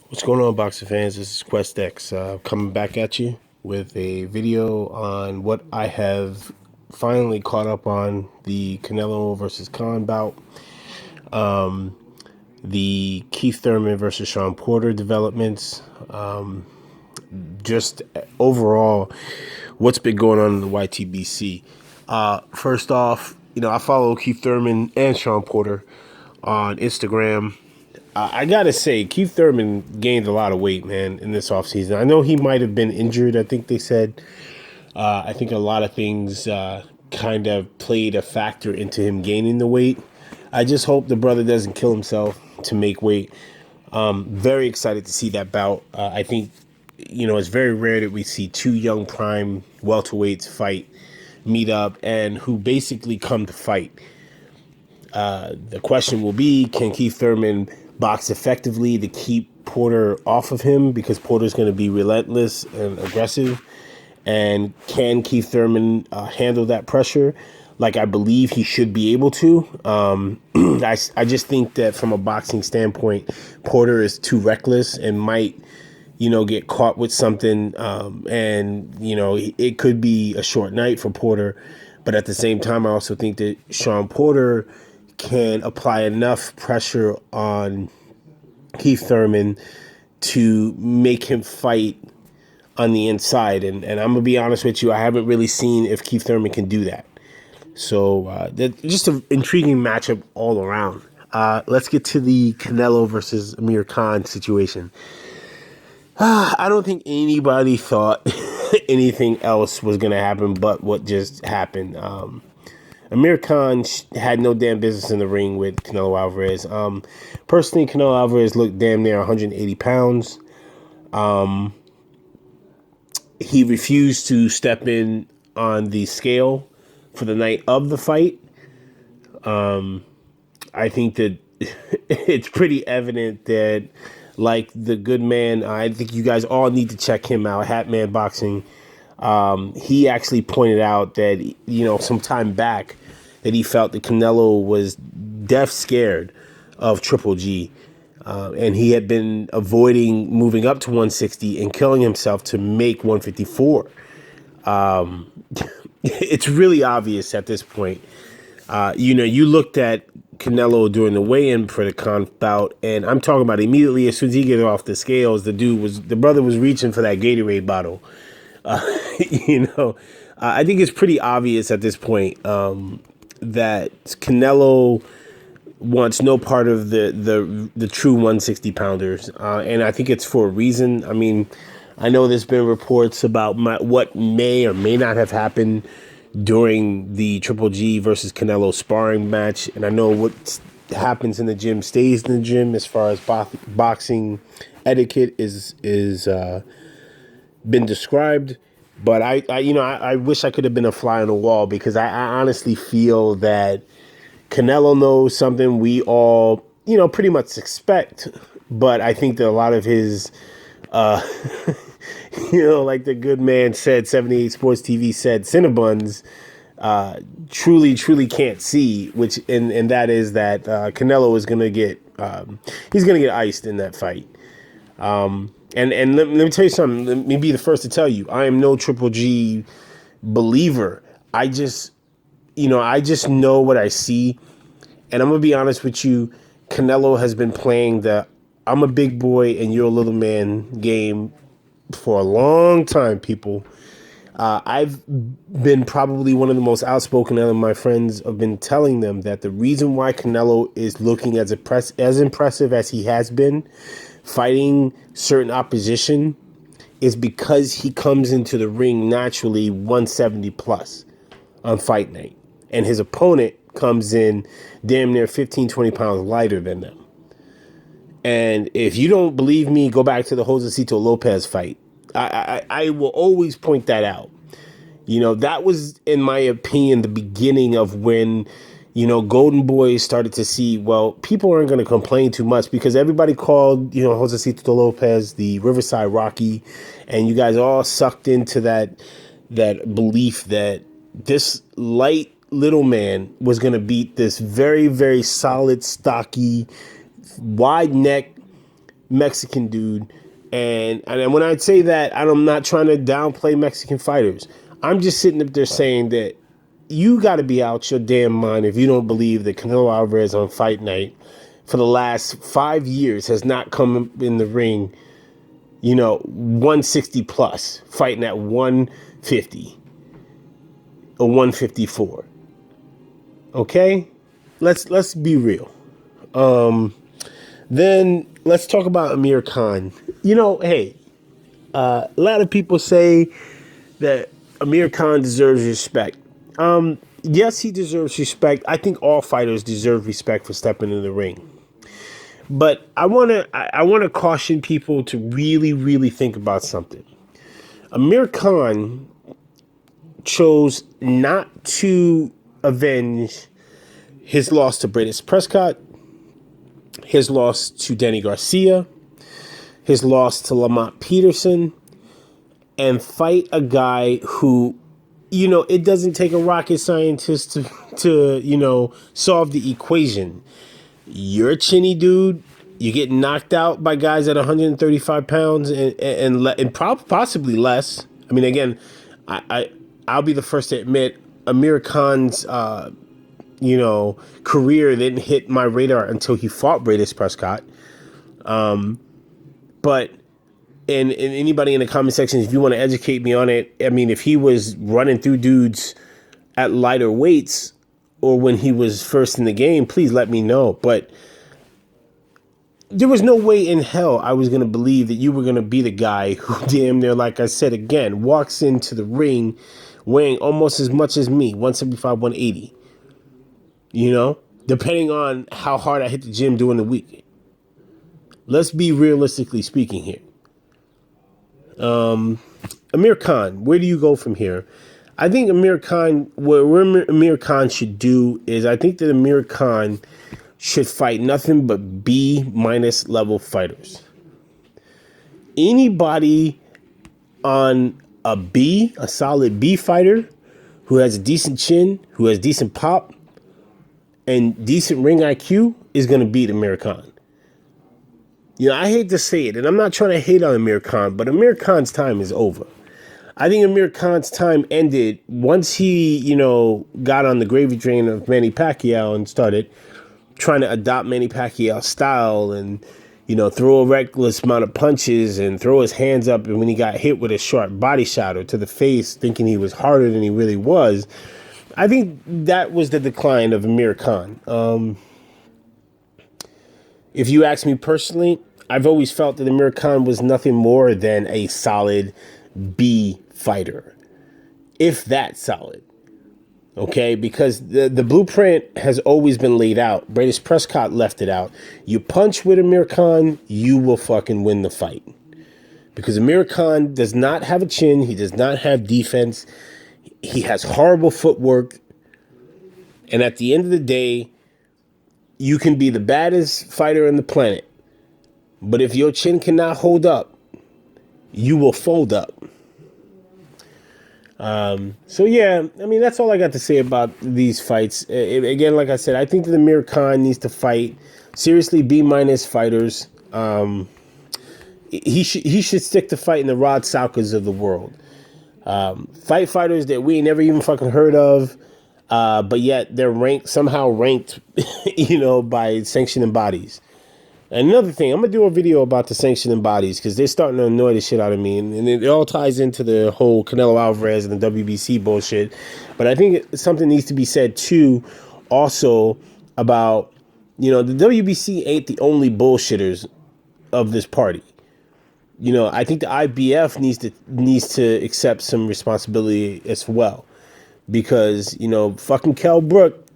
What's going on, boxing fans? This is Quest X coming back at you with a video on what I have finally caught up on the Canelo versus Khan bout, the Keith Thurman versus Shawn Porter developments, just overall what's been going on in the YTBC. First off, I follow Keith Thurman and Shawn Porter on Instagram. I gotta say, Keith Thurman gained a lot of weight, man, in this offseason. I know he might have been injured. I think they said. I think a lot of things kind of played a factor into him gaining the weight. I just hope the brother doesn't kill himself to make weight. Very excited to see that bout. I think, it's very rare that we see two young prime welterweights meet up, and who basically come to fight. The question will be, can Keith Thurman box effectively to keep Porter off of him, because Porter's going to be relentless and aggressive? And can Keith Thurman handle that pressure like I believe he should be able to? I just think that from a boxing standpoint, Porter is too reckless and might, get caught with something. And it could be a short night for Porter. But at the same time, I also think that Shawn Porter can apply enough pressure on Keith Thurman to make him fight on the inside. And I'm going to be honest with you, I haven't really seen if Keith Thurman can do that. So just an intriguing matchup all around. Let's get to the Canelo versus Amir Khan situation. I don't think anybody thought anything else was going to happen but what just happened. Amir Khan had no damn business in the ring with Canelo Alvarez. Personally, Canelo Alvarez looked damn near 180 pounds. He refused to step in on the scale for the night of the fight. I think that it's pretty evident that, like the good man, I think you guys all need to check him out, Hatman Boxing. He actually pointed out that, some time back, that he felt that Canelo was death scared of Triple G. And he had been avoiding moving up to 160 and killing himself to make 154. It's really obvious at this point. You looked at Canelo during the weigh-in for the Khan bout, and I'm talking about immediately as soon as he get off the scales, the brother was reaching for that Gatorade bottle. I think it's pretty obvious at this point that Canelo wants no part of the true 160 pounders, and I think it's for a reason. I mean, I know there's been reports about what may or may not have happened during the Triple G versus Canelo sparring match, and I know what happens in the gym stays in the gym as far as boxing etiquette is been described. But I wish I could have been a fly on the wall, because I honestly feel that Canelo knows something we all, pretty much expect. But I think that a lot of his, like the good man said, 78 Sports TV said, Cinnabons, truly can't see, and that is that Canelo is going to get, he's going to get iced in that fight. And let me tell you something. Let me be the first to tell you, I am no Triple G believer. I just know what I see. And I'm going to be honest with you, Canelo has been playing the I'm a big boy and you're a little man game for a long time, people. I've been probably one of the most outspoken of my friends. Have been telling them that the reason why Canelo is looking as impressive as he has been fighting certain opposition is because he comes into the ring naturally 170 plus on fight night, and his opponent comes in damn near 15-20 pounds lighter than them. And if you don't believe me, go back to the Josecito Lopez fight. I will always point that out. That was, in my opinion, the beginning of when, Golden Boy started to see, well, people aren't going to complain too much, because everybody called, Josecito Lopez the Riverside Rocky, and you guys all sucked into that belief that this light little man was going to beat this very, very solid, stocky, wide neck, Mexican dude. And when I say that, I'm not trying to downplay Mexican fighters. I'm just sitting up there saying that you got to be out your damn mind if you don't believe that Canelo Alvarez on fight night for the last 5 years has not come in the ring, 160 plus, fighting at 150 or 154. Okay? Let's be real. Then let's talk about Amir Khan. Hey, a lot of people say that Amir Khan deserves respect. Yes, he deserves respect. I think all fighters deserve respect for stepping in the ring. But I want to caution people to really, really think about something. Amir Khan chose not to avenge his loss to Bradis Prescott, his loss to Danny Garcia, his loss to Lamont Peterson, and fight a guy who, it doesn't take a rocket scientist to solve the equation. You're a chinny dude. You get knocked out by guys at 135 pounds and possibly less. I mean, again, I'll be the first to admit Amir Khan's career didn't hit my radar until he fought Bradis Prescott. But and anybody in the comment section, if you want to educate me on it, I mean, if he was running through dudes at lighter weights or when he was first in the game, please let me know. But there was no way in hell I was going to believe that you were going to be the guy who damn near, like I said again, walks into the ring weighing almost as much as me, 175, 180. Depending on how hard I hit the gym during the week. Let's be realistically speaking here. Amir Khan, where do you go from here? I think Amir Khan, where Amir Khan should do is, I think that Amir Khan should fight nothing but B- level fighters. Anybody on a solid B fighter who has a decent chin, who has decent pop, and decent ring IQ is going to beat Amir Khan. I hate to say it, and I'm not trying to hate on Amir Khan, but Amir Khan's time is over. I think Amir Khan's time ended once he, got on the gravy train of Manny Pacquiao and started trying to adopt Manny Pacquiao's style and, throw a reckless amount of punches and throw his hands up. And when he got hit with a sharp body shot or to the face, thinking he was harder than he really was, I think that was the decline of Amir Khan. If you ask me personally, I've always felt that Amir Khan was nothing more than a solid B fighter, if that solid. Okay, because the blueprint has always been laid out. Bradis Prescott left it out. You punch with Amir Khan, you will fucking win the fight. Because Amir Khan does not have a chin. He does not have defense. He has horrible footwork. And at the end of the day, you can be the baddest fighter on the planet. But if your chin cannot hold up, you will fold up. So yeah, I mean, that's all I got to say about these fights. Again, like I said, I think that Amir Khan needs to fight seriously B- fighters. He should stick to fighting the Rod Salkas of the world. Fight fighters that we never even fucking heard of, but yet they're somehow ranked, by sanctioning bodies. And another thing, I'm going to do a video about the sanctioning bodies because they're starting to annoy the shit out of me. And it all ties into the whole Canelo Alvarez and the WBC bullshit. But I think something needs to be said, too, also about, the WBC ain't the only bullshitters of this party. I think the IBF needs to accept some responsibility as well. Because, fucking Kell Brook,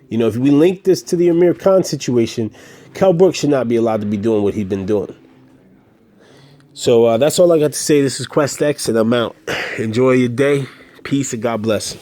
if we link this to the Amir Khan situation, Kell Brook should not be allowed to be doing what he's been doing. So that's all I got to say. This is Quest X, and I'm out. Enjoy your day. Peace, and God bless.